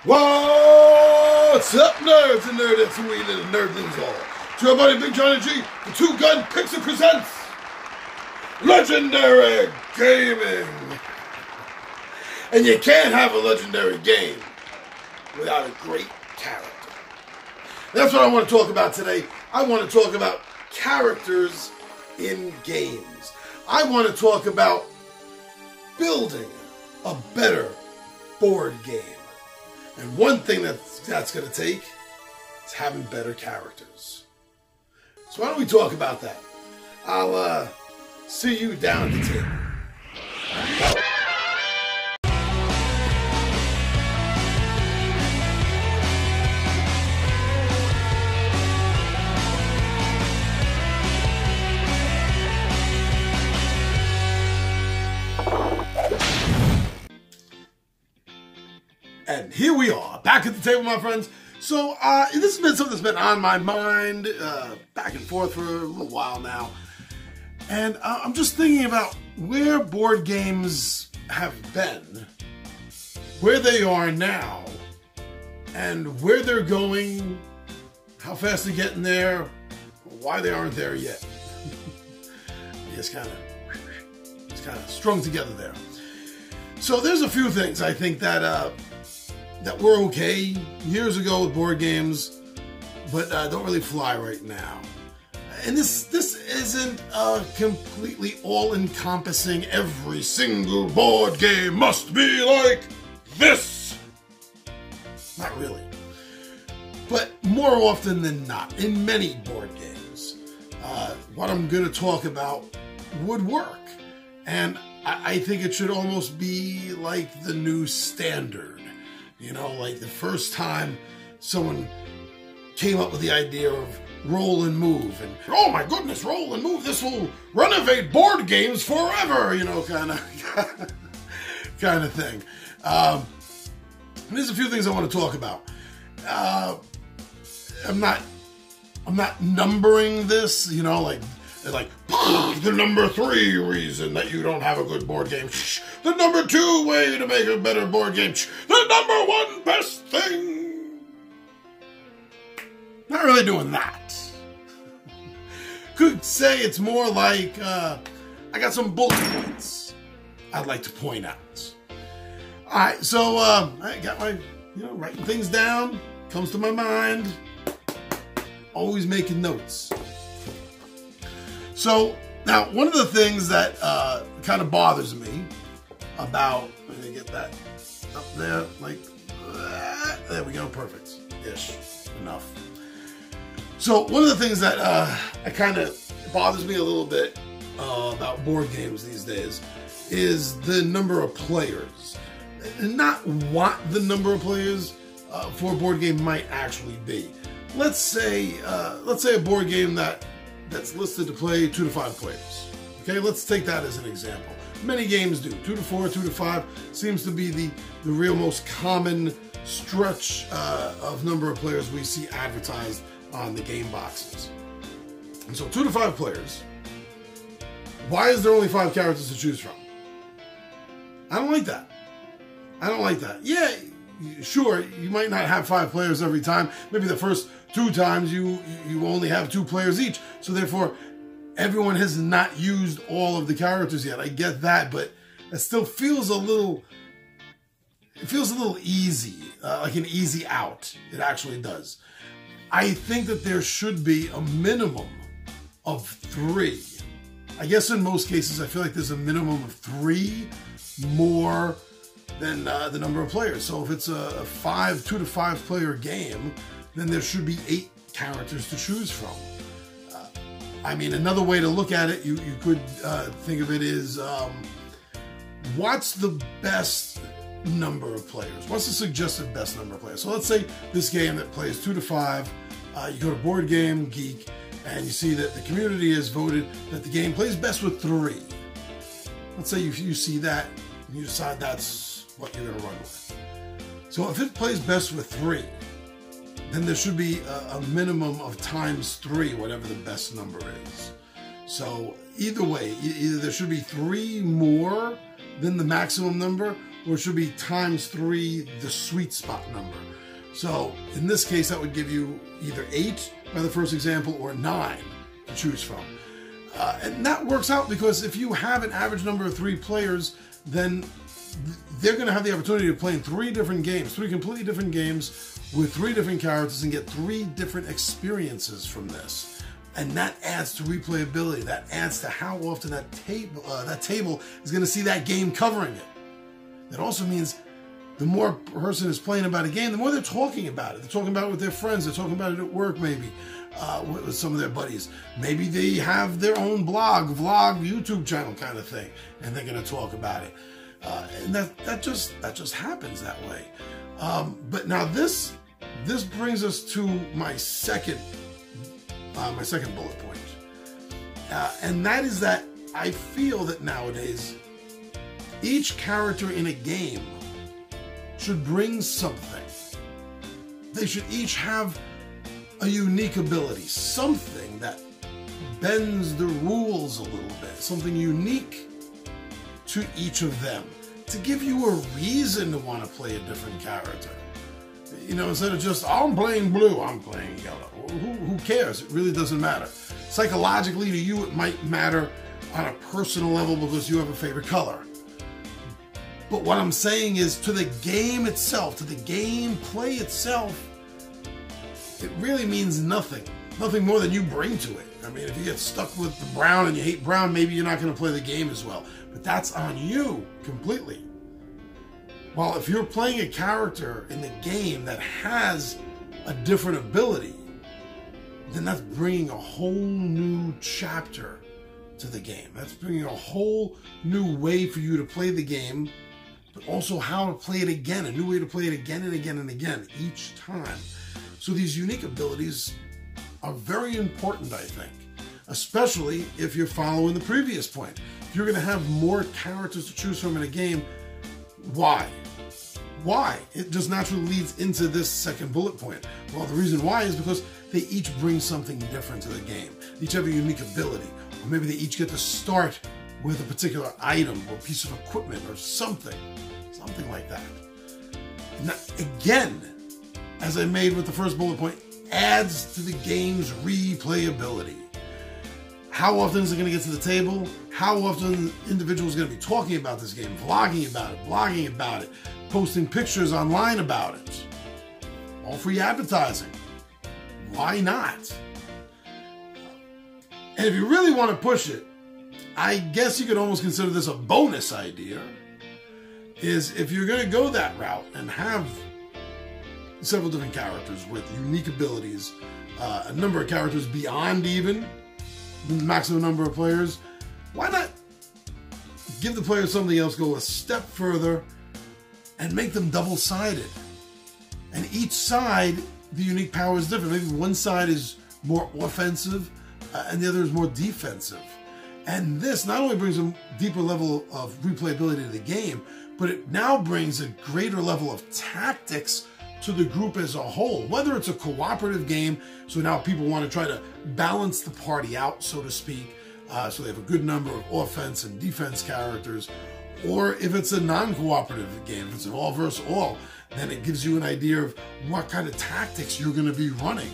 What's up, nerds and nerdettes and we little nerdlings all? It's your buddy Big Johnny G, the two-gun Pixie presents Legendary Gaming. And you can't have a legendary game without a great character. That's what I want to talk about today. I want to talk about characters in games. I want to talk about building a better board game. And one thing that's going to take is having better characters. So why don't we talk about that? I'll see you down at the table. And here we are, back at the table, my friends. So, this has been something that's been on my mind, back and forth for a little while now. And I'm just thinking about where board games have been, where they are now, and where they're going, how fast they're getting there, why they aren't there yet. It's kind of strung together there. So there's a few things I think that were okay years ago with board games, but don't really fly right now. And this isn't completely all-encompassing, every single board game must be like this. Not really. But more often than not, in many board games, what I'm going to talk about would work. And I think it should almost be like the new standard. You know, like the first time someone came up with the idea of roll and move, and oh my goodness, roll and move, this will renovate board games forever, you know, kind of thing. There's a few things I want to talk about. I'm not numbering this, you know, like the number 3 reason that you don't have a good board game. The number 2 way to make a better board game. The number 1 best thing. Not really doing that. Could say it's more like, I got some bullet points I'd like to point out. Alright, so I got my, writing things down. Comes to my mind. Always making notes. So, now, one of the things that kind of bothers me about, let me get that up there, like that. There we go, perfect-ish, enough. So, one of the things that kind of bothers me a little bit about board games these days is the number of players. Not what the number of players for a board game might actually be. Let's say a board game that's listed to play 2 to 5 players. Okay, let's take that as an example. Many games do. 2 to 4, 2 to 5 seems to be the real most common stretch of number of players we see advertised on the game boxes. And so 2 to 5 players. Why is there only 5 characters to choose from? I don't like that. I don't like that. Yeah, sure, you might not have 5 players every time. Maybe the first 2 times you only have 2 players each. So therefore, everyone has not used all of the characters yet. I get that, but it still feels a little... It feels a little easy, like an easy out. It actually does. I think that there should be a minimum of 3. I guess in most cases, I feel like there's a minimum of 3 more than the number of players. So if it's a 2 to 5 player game, then there should be 8 characters to choose from. I mean, another way to look at it, you could think of it as, what's the best number of players? What's the suggested best number of players? So let's say this game that plays 2 to 5, you go to Board Game Geek, and you see that the community has voted that the game plays best with 3. Let's say you see that, and you decide that's what you're going to run with. So if it plays best with 3, then there should be a minimum of times 3, whatever the best number is. So either way, either there should be 3 more than the maximum number, or it should be times 3 the sweet spot number. So in this case, that would give you either 8 by the first example or 9 to choose from. And that works out because if you have an average number of 3 players, then they're going to have the opportunity to play in 3 different games, 3 completely different games with 3 different characters and get 3 different experiences from this. And that adds to replayability. That adds to how often that table is going to see that game covering it. That also means the more a person is playing about a game, the more they're talking about it. They're talking about it with their friends. They're talking about it at work, maybe, with some of their buddies. Maybe they have their own blog, vlog, YouTube channel kind of thing, and they're going to talk about it. And that just happens that way. But now this brings us to my second bullet point, and that is that I feel that nowadays each character in a game should bring something. They should each have a unique ability, something that bends the rules a little bit, something unique to each of them, to give you a reason to want to play a different character. You know, instead of just, I'm playing blue, I'm playing yellow. Who cares? It really doesn't matter. Psychologically, to you, it might matter on a personal level because you have a favorite color. But what I'm saying is, to the game itself, to the gameplay itself, it really means nothing. Nothing more than you bring to it. I mean, if you get stuck with the brown and you hate brown, maybe you're not going to play the game as well. But that's on you completely. Well, if you're playing a character in the game that has a different ability, then that's bringing a whole new chapter to the game. That's bringing a whole new way for you to play the game, but also how to play it again, a new way to play it again and again and again each time. So these unique abilities are very important, I think, especially if you're following the previous point. If you're going to have more characters to choose from in a game, why? Why? It just naturally leads into this second bullet point. Well, the reason why is because they each bring something different to the game. They each have a unique ability, or maybe they each get to start with a particular item or piece of equipment or something like that. Now, again, as I made with the first bullet point, adds to the game's replayability. How often is it going to get to the table? How often individuals are going to be talking about this game, vlogging about it, blogging about it, posting pictures online about it? All free advertising. Why not? And if you really want to push it, I guess you could almost consider this a bonus idea, is if you're going to go that route and have several different characters with unique abilities, a number of characters beyond even the maximum number of players, why not give the players something else, go a step further, and make them double-sided? And each side, the unique power is different. Maybe one side is more offensive and the other is more defensive. And this not only brings a deeper level of replayability to the game, but it now brings a greater level of tactics to the group as a whole. Whether it's a cooperative game, so now people want to try to balance the party out, so to speak, so they have a good number of offense and defense characters, or if it's a non-cooperative game, if it's an all versus all, then it gives you an idea of what kind of tactics you're going to be running.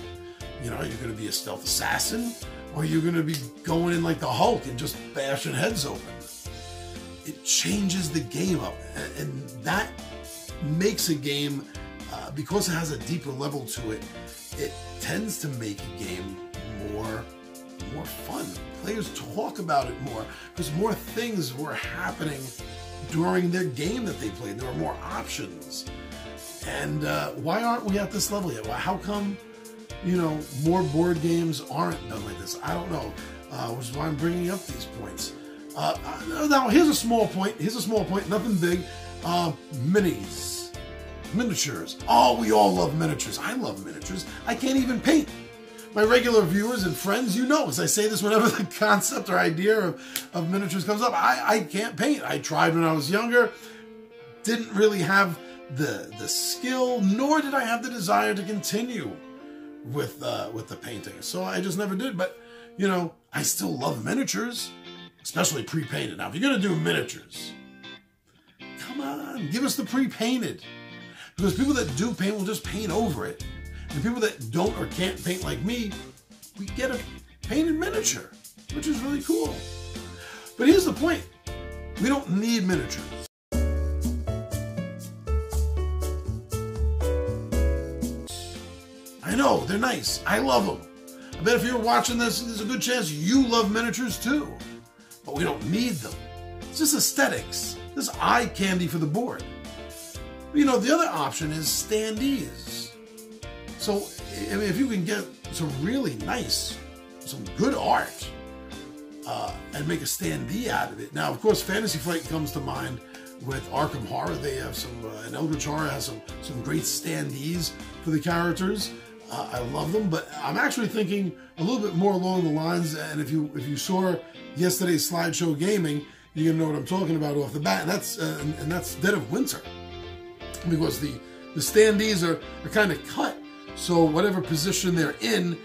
You know, you're going to be a stealth assassin, or you're going to be going in like the Hulk and just bashing heads open. It changes the game up, and that makes a game, because it has a deeper level to it, it tends to make a game more fun. Players talk about it more because more things were happening during their game that they played. There were more options. And why aren't we at this level yet? How come, you know, more board games aren't done like this? I don't know, which is why I'm bringing up these points. Now, here's a small point. Nothing big. Minis. Miniatures. Oh, we all love miniatures. I love miniatures. I can't even paint. My regular viewers and friends, you know, as I say this whenever the concept or idea of miniatures comes up, I can't paint. I tried when I was younger. Didn't really have the skill, nor did I have the desire to continue with the painting. So I just never did. But, you know, I still love miniatures, especially pre-painted. Now, if you're going to do miniatures, come on, fun. Give us the pre-painted. Because people that do paint will just paint over it. And people that don't or can't paint like me, we get a painted miniature, which is really cool. But here's the point. We don't need miniatures. I know, they're nice. I love them. I bet if you're watching this, there's a good chance you love miniatures too. But we don't need them. It's just aesthetics. This is eye candy for the board. You know, the other option is standees. So, I mean, if you can get some really nice, some good art, and make a standee out of it. Now, of course, Fantasy Flight comes to mind with Arkham Horror. They have some, and Eldritch Horror has some great standees for the characters. I love them, but I'm actually thinking a little bit more along the lines, and if you saw yesterday's Slideshow Gaming, you're gonna know what I'm talking about off the bat, and that's Dead of Winter. Because the standees are kind of cut, so whatever position they're in,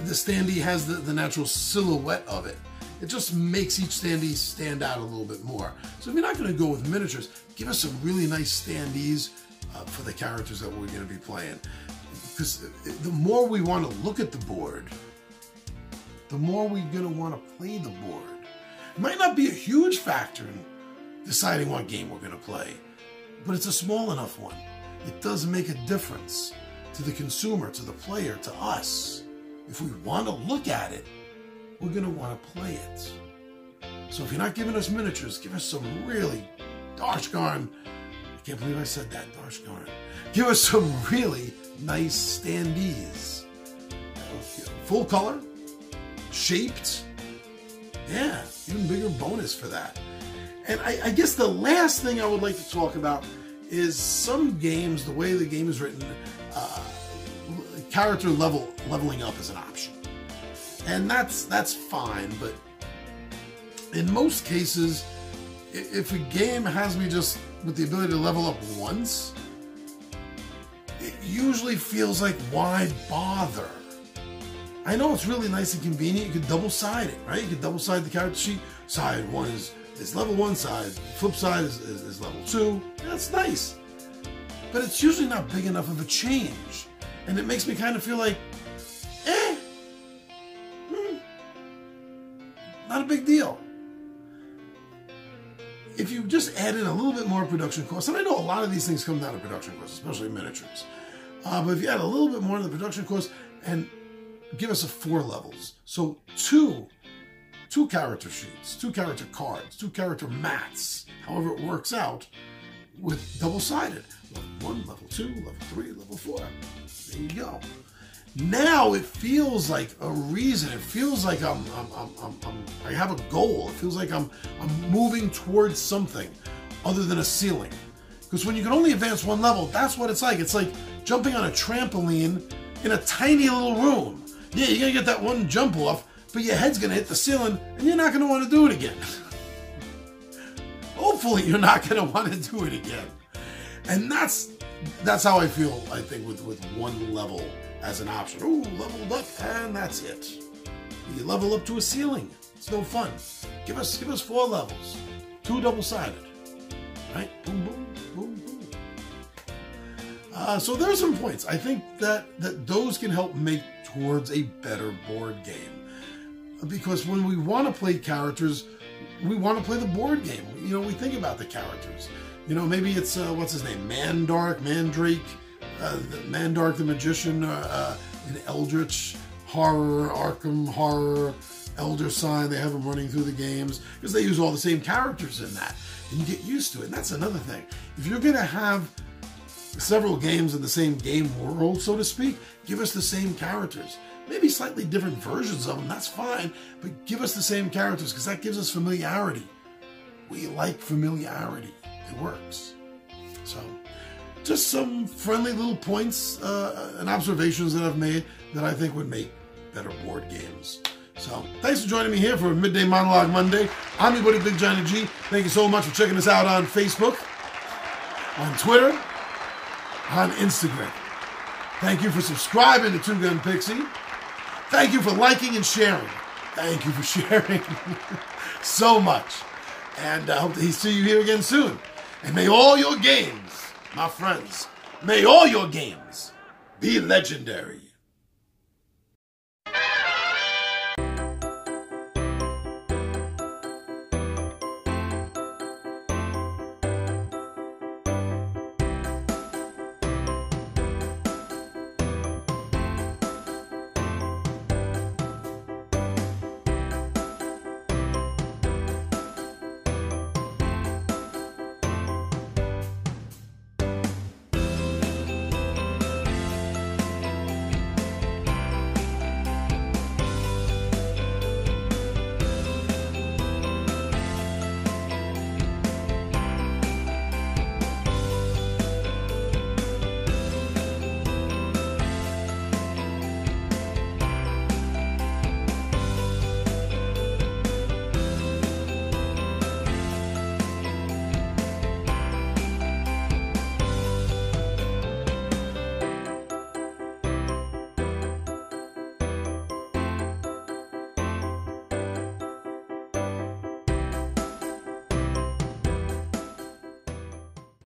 the standee has the natural silhouette of it. It just makes each standee stand out a little bit more. So if you're not going to go with miniatures, give us some really nice standees for the characters that we're going to be playing. Because the more we want to look at the board, the more we're going to want to play the board. It might not be a huge factor in deciding what game we're going to play, but it's a small enough one. It does make a difference to the consumer, to the player, to us. If we want to look at it, we're going to want to play it. So if you're not giving us miniatures, give us some really, gosh darn, I can't believe I said that, gosh darn. Give us some really nice standees. Full color, shaped. Yeah, even bigger bonus for that. And I guess the last thing I would like to talk about is some games, the way the game is written, character leveling up is an option. And that's fine, but in most cases, if a game has me just with the ability to level up once, it usually feels like, why bother? I know it's really nice and convenient. You can double-side it, right? You can double-side the character sheet. Side one is level 1, side flip side is level 2. That's nice. But it's usually not big enough of a change. And it makes me kind of feel like, not a big deal. If you just add in a little bit more production costs, and I know a lot of these things come down to production costs, especially miniatures, but if you add a little bit more to the production costs and give us 4 levels, so two character sheets, 2 character cards, 2 character mats, however it works out, with double-sided, level 1, level 2, level 3, level 4. There you go. Now it feels like a reason. It feels like I have a goal. It feels like I'm moving towards something other than a ceiling. Because when you can only advance 1 level, that's what it's like. It's like jumping on a trampoline in a tiny little room. Yeah, you're gonna get that one jump off, but your head's gonna hit the ceiling, and you're not gonna want to do it again. Hopefully, you're not gonna want to do it again. And that's how I feel. I think with 1 level as an option. Ooh, leveled up, and that's it. You level up to a ceiling. It's no fun. Give us 4 levels, 2 double-sided, right? Boom, boom, boom, boom. So there's some points. I think that those can help make towards a better board game, because when we want to play characters, we want to play the board game. You know, we think about the characters. You know, maybe it's what's his name, Mandrake. Mandark the Magician, in Eldritch Horror, Arkham Horror, Elder Sign. They have them running through the games because they use all the same characters in that, and you get used to it. And that's another thing. If you're going to have several games in the same game world, so to speak, give us the same characters. Maybe slightly different versions of them, that's fine, but give us the same characters because that gives us familiarity. We like familiarity. It works. So, just some friendly little points and observations that I've made that I think would make better board games. So, thanks for joining me here for Midday Monologue Monday. I'm your buddy Big Johnny G. Thank you so much for checking us out on Facebook, on Twitter, on Instagram. Thank you for subscribing to Two Gun Pixie. Thank you for liking and sharing. Thank you for sharing so much. And I hope to see you here again soon. And may all your games, my friends, may all your games be legendary.